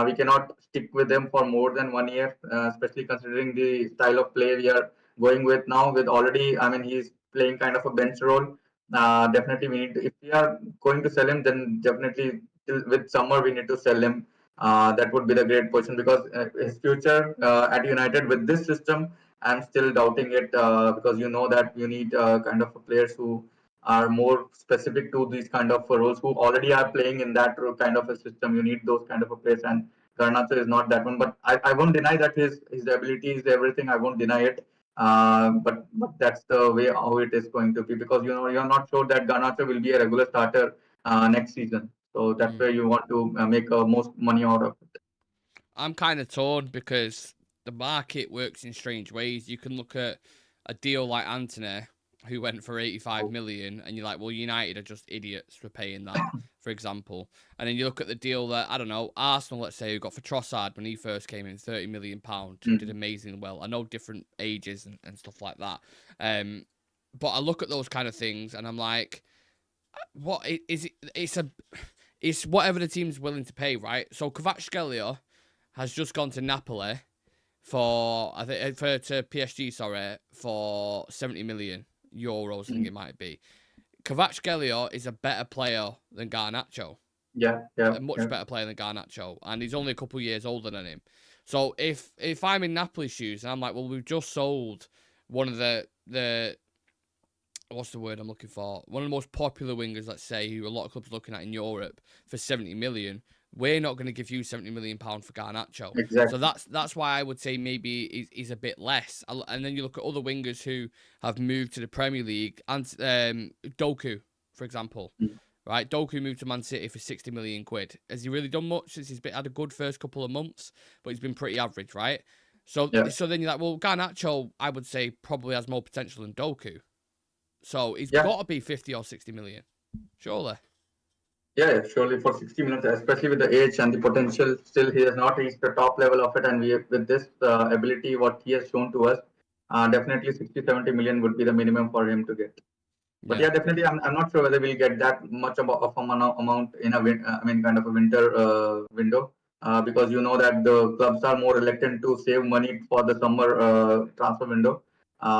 we cannot stick with them for more than 1 year, especially considering the style of play we are going with now. With already, I mean, he's playing kind of a bench role. Definitely, we need to, if we are going to sell him, then definitely with summer we need to sell him. That would be the great position because his future at United with this system, I'm still doubting it because you know that you need kind of players who are more specific to these kind of roles who already are playing in that kind of a system. You need those kind of a players, and Garnacho is not that one. But I won't deny that his ability is everything. I won't deny it. But that's the way how it is going to be because you know you're not sure that Garnacho will be a regular starter next season. So that's Mm. where you want to make most money out of it. I'm kind of torn because the market works in strange ways. You can look at a deal like Anthony, who went for 85 million, and you're like, well, United are just idiots for paying that, for example. And then you look at the deal that, I don't know, Arsenal, let's say, who got for Trossard when he first came in, £30 million, who did amazingly well. I know different ages and stuff like that. But I look at those kind of things and I'm like, what is it? It's whatever the team's willing to pay, right? So Kvaratskhelia has just gone to Napoli for to PSG, sorry, for 70 million euros. I think it might be. Kvaratskhelia is a better player than Garnacho. Yeah, A much better player than Garnacho, and he's only a couple of years older than him. So if I'm in Napoli's shoes and I'm like, well, we've just sold one of the what's the word I'm looking for? One of the most popular wingers, let's say, who a lot of clubs are looking at in Europe for 70 million. We're not going to give you £70 million for Garnacho. So exactly. that's why I would say maybe he's a bit less. And then you look at other wingers who have moved to the Premier League, and Doku, for example. Right, Doku moved to Man City for 60 million quid. Has he really done much since he's had a good first couple of months? But he's been pretty average, right? So then you're like, well, Garnacho, I would say, probably has more potential than Doku. So he's got to be 50 or 60 million, surely. Yeah, surely for 60 minutes, especially with the age and the potential, still he has not reached the top level of it. And with this ability, what he has shown to us, definitely 60, 70 million would be the minimum for him to get. But Yeah. yeah, definitely, I'm not sure whether we'll get that much of amount in kind of a winter window, because you know that the clubs are more reluctant to save money for the summer transfer window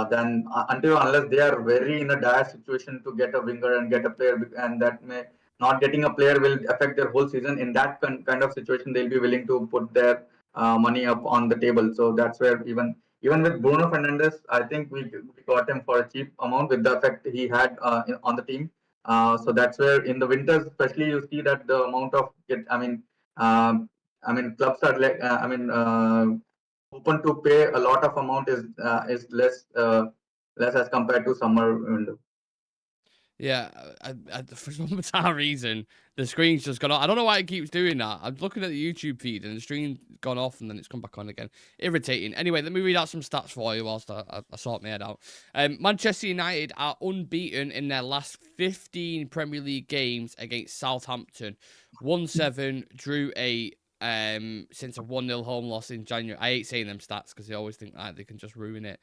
than until unless they are very in a dire situation to get a winger and get a player, and that may not getting a player will affect their whole season. In that kind of situation, they'll be willing to put their money up on the table. So that's where even with Bruno Fernandes, I think we got him for a cheap amount with the effect he had on the team. So that's where in the winters, especially, you see that the amount of clubs are open to pay a lot of amount is less as compared to summer window. Yeah, for some bizarre reason, the screen's just gone off. I don't know why it keeps doing that. I'm looking at the YouTube feed and the screen's gone off and then it's come back on again. Irritating. Anyway, let me read out some stats for you whilst I sort my head out. Manchester United are unbeaten in their last 15 Premier League games against Southampton. 1-7, drew 8. Since a 1-0 home loss in January. I hate saying them stats because they always think that they can just ruin it.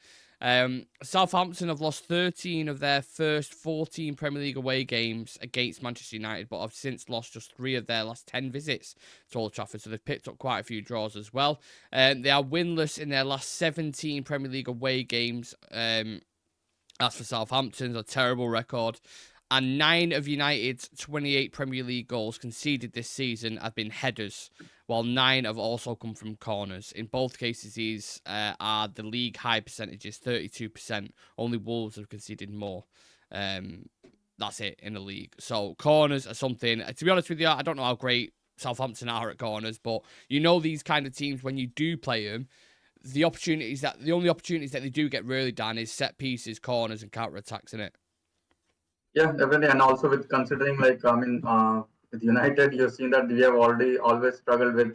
Southampton have lost 13 of their first 14 Premier League away games against Manchester United, but have since lost just 3 of their last 10 visits to Old Trafford, so they've picked up quite a few draws as well. They are winless in their last 17 Premier League away games. That's for Southampton, a terrible record. And 9 of United's 28 Premier League goals conceded this season have been headers, while 9 have also come from corners. In both cases, these are the league high percentages, 32%. Only Wolves have conceded more. That's it in the league. So corners are something, to be honest with you, I don't know how great Southampton are at corners, but you know these kind of teams, when you do play them, the only opportunities that they do get really done is set pieces, corners, and counter attacks, in it. Yeah, definitely. And also with considering with United, you've seen that we have already always struggled with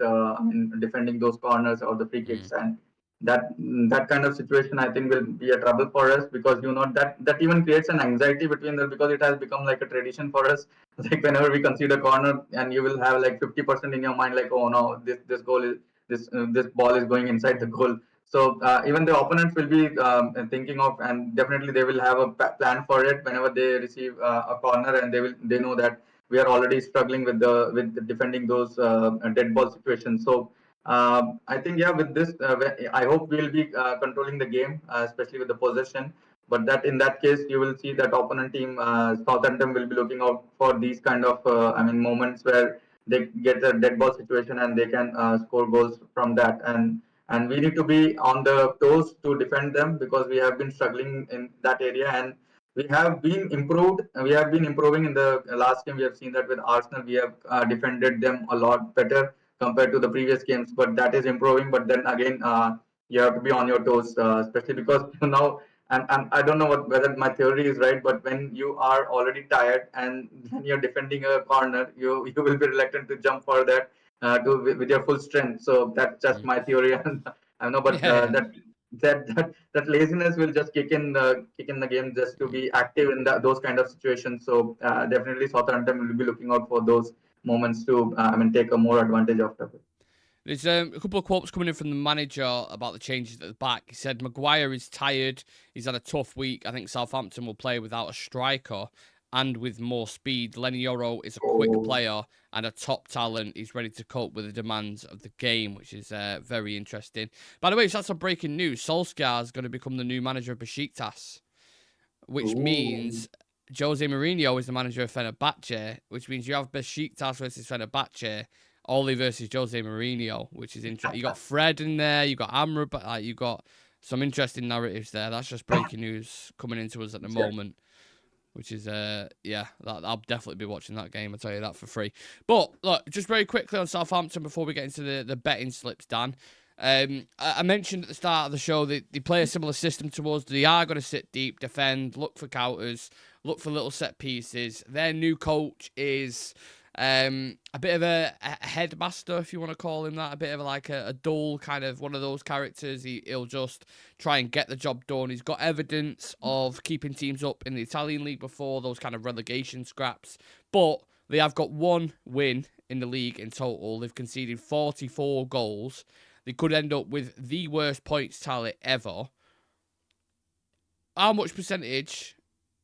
defending those corners or the free kicks, and that kind of situation I think will be a trouble for us, because that even creates an anxiety between them, because it has become like a tradition for us. Like whenever we concede a corner, and you will have like 50% in your mind, like, oh no, this goal is this ball is going inside the goal. So even the opponents will be thinking of, and definitely they will have a plan for it whenever they receive a corner, and they know that we are already struggling with defending those dead ball situations. So I think, yeah, with this, I hope we'll be controlling the game, especially with the possession. But that in that case, you will see that opponent team, Southampton, will be looking out for these kind of moments where they get a dead ball situation and they can score goals from that. And we need to be on the toes to defend them, because we have been struggling in that area, and we have been improving in the last game. We have seen that with Arsenal, we have defended them a lot better compared to the previous games, but that is improving. But then again, you have to be on your toes, especially because now, and I don't know whether my theory is right, but when you are already tired and when you're defending a corner, you will be reluctant to jump for that with your full strength. So that's just my theory, and I know, but Yeah. that laziness will just kick in the game, just to be active in those kind of situations. So definitely Southampton will be looking out for those moments to take a more advantage of it. There's a couple of quotes coming in from the manager about the changes at the back. He said Maguire is tired. He's had a tough week. I think Southampton will play without a striker and with more speed. Lenny Yoro is a quick player and a top talent. He's ready to cope with the demands of the game, which is very interesting. By the way, so that's some breaking news. Solskjaer is going to become the new manager of Besiktas, which means Jose Mourinho is the manager of Fenerbahce, which means you have Besiktas versus Fenerbahce, Ole versus Jose Mourinho, which is interesting. You got Fred in there, you got Amrabat, you got some interesting narratives there. That's just breaking news coming into us at the moment, which is I'll definitely be watching that game. I'll tell you that for free. But look, just very quickly on Southampton before we get into the betting slips, Dan. I mentioned at the start of the show that they play a similar system to us. They are going to sit deep, defend, look for counters, look for little set pieces. Their new coach is a bit of a headmaster, if you want to call him that, a bit of like a dull kind of one of those characters. He'll just try and get the job done. He's got evidence of keeping teams up in the Italian league before, those kind of relegation scraps. But they have got one win in the league in total. They've conceded 44 goals. They could end up with the worst points tally ever. How much percentage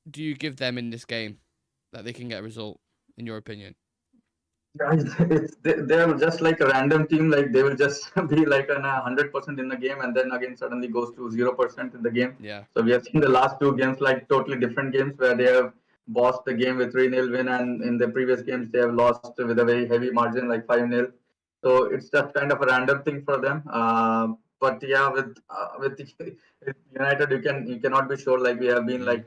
do you give them in this game that they can get a result, in your opinion? They're just like a random team. Like they will just be like 100% in the game, and then again suddenly goes to 0% in the game. Yeah. So we have seen the last two games like totally different games, where they have bossed the game with 3-0 win, and in the previous games they have lost with a very heavy margin like 5-0. So it's just kind of a random thing for them. But yeah, with United, you cannot be sure. Like we have been we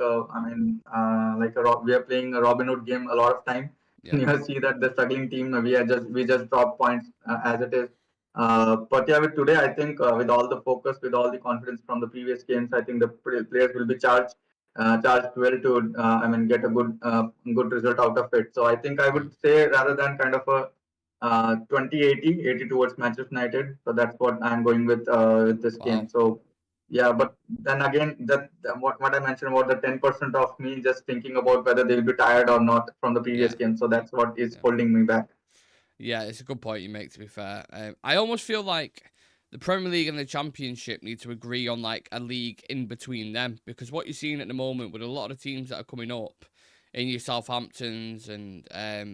are playing a Robin Hood game a lot of time. Yeah. You see that the struggling team, we just drop points as it is. But yeah, with today, I think with all the focus, with all the confidence from the previous games, I think the players will be charged well to get a good result out of it. So I think I would say, rather than kind of a 20-80 towards Manchester United. So that's what I'm going with this game. So yeah, but then again, what I mentioned about the 10% of me just thinking about whether they'll be tired or not from the previous game. So that's what is holding me back. Yeah, it's a good point you make, to be fair. I almost feel like the Premier League and the Championship need to agree on like a league in between them, because what you're seeing at the moment with a lot of teams that are coming up in your Southamptons and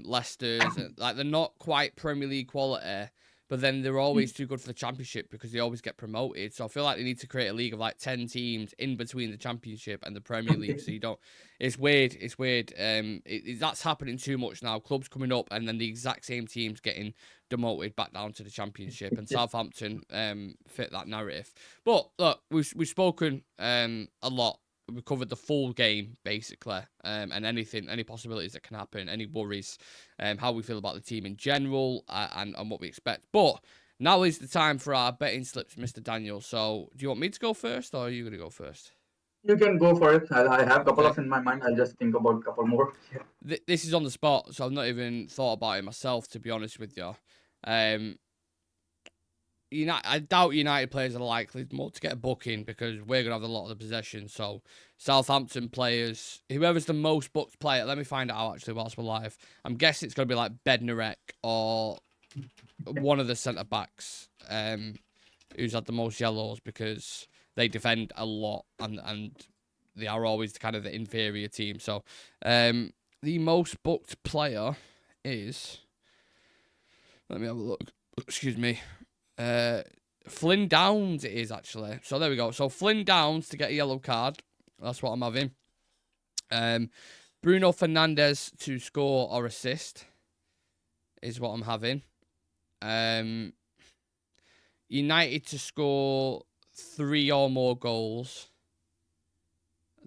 Leicesters, like they're not quite Premier League quality, but then they're always too good for the Championship because they always get promoted. So I feel like they need to create a league of like 10 teams in between the Championship and the Premier League. So you don't. It's weird. It's weird. That's happening too much now. Clubs coming up and then the exact same teams getting demoted back down to the Championship. And Southampton fit that narrative. But look, we've spoken a lot. We covered the full game, basically, and any possibilities that can happen, any worries, how we feel about the team in general, and what we expect. But now is the time for our betting slips, Mr. Daniel. So, do you want me to go first, or are you going to go first? You can go for it. I have a couple of in my mind. I'll just think about a couple more. This is on the spot, so I've not even thought about it myself, to be honest with you. I doubt United players are likely more to get a booking because we're going to have a lot of the possession. So, Southampton players, whoever's the most booked player, let me find it out actually whilst we're live. I'm guessing it's going to be like Bednarek or one of the centre-backs who's had the most yellows because they defend a lot and they are always kind of the inferior team. So, the most booked player is... Let me have a look. Excuse me. Flynn Downs it is actually. So there we go. So Flynn Downs to get a yellow card. That's what I'm having. Bruno Fernandes to score or assist is what I'm having. United to score 3 or more goals.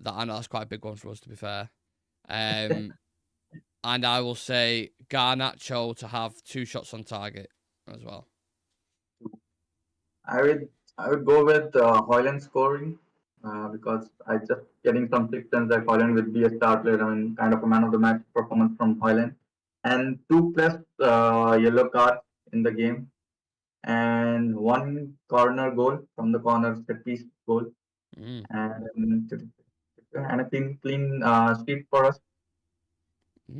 I know that's quite a big one for us, to be fair. And I will say Garnacho to have 2 shots on target as well. I would go with Højlund scoring because I just getting some sense that Højlund will be a star player. I mean, kind of a man of the match performance from Højlund, and 2+ yellow cards in the game, and 1 corner goal from the corner set piece goal, and a clean sheet for us.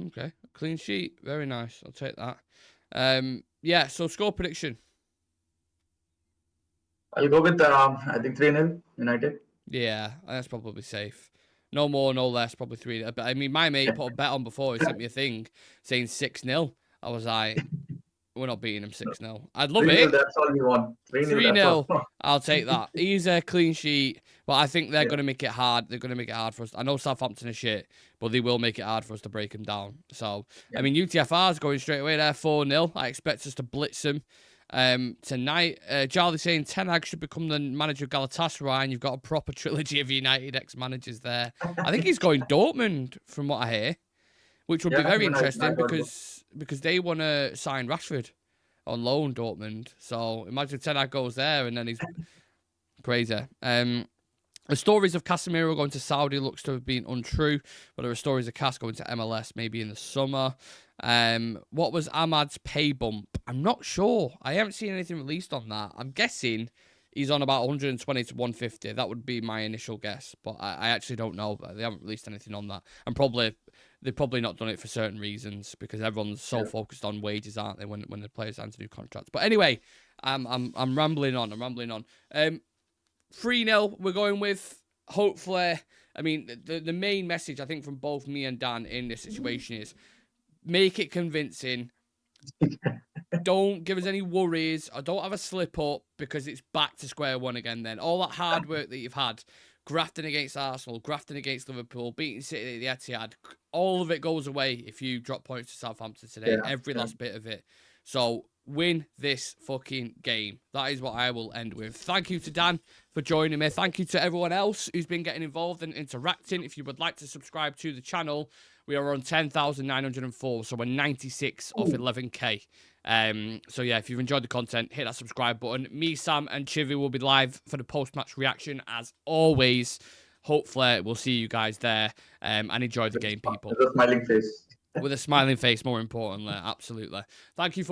Okay, clean sheet, very nice. I'll take that. Yeah. So score prediction. I'll go with, I think 3-0 United. Yeah, that's probably safe. No more, no less, probably 3. But I mean, my mate put a bet on before. He sent me a thing saying 6-0. I was like, we're not beating them 6-0. I'd love it. That's all we want. 3-0. I'll take that. Easy, clean sheet. But I think they're going to make it hard. They're going to make it hard for us. I know Southampton are shit, but they will make it hard for us to break them down. So, I mean, UTFR's going straight away there, 4-0. I expect us to blitz them. Tonight, Charlie saying Ten Hag should become the manager of Galatasaray, and you've got a proper trilogy of United ex-managers there. I think he's going Dortmund, from what I hear, which would be very interesting because they want to sign Rashford on loan, Dortmund. So imagine Ten Hag goes there and then he's crazy. The stories of Casemiro going to Saudi looks to have been untrue, but there are stories of Cas going to MLS maybe in the summer. What was Ahmad's pay bump? I'm not sure. I haven't seen anything released on that. I'm guessing he's on about 120 to 150. That would be my initial guess, but I actually don't know. They haven't released anything on that. And they've probably not done it for certain reasons because everyone's so focused on wages, aren't they, when the players sign new contracts. But anyway, I'm rambling on. 3-0 we're going with, hopefully. I mean, the main message, I think, from both me and Dan in this situation is make it convincing. Don't give us any worries. Or don't have a slip up because it's back to square one again then. All that hard work that you've had, grafting against Arsenal, grafting against Liverpool, beating City at the Etihad, all of it goes away if you drop points to Southampton today. Every last bit of it. So win this fucking game. That is what I will end with. Thank you to Dan for joining me. Thank you to everyone else who's been getting involved and interacting. If you would like to subscribe to the channel, we are on 10,904, so we're 96 off 11k. So yeah, if you've enjoyed the content, hit that subscribe button. Me, Sam, and Chivy will be live for the post-match reaction as always. Hopefully, we'll see you guys there and enjoy the game, people. With a smiling face. With a smiling face, more importantly. Absolutely. Thank you for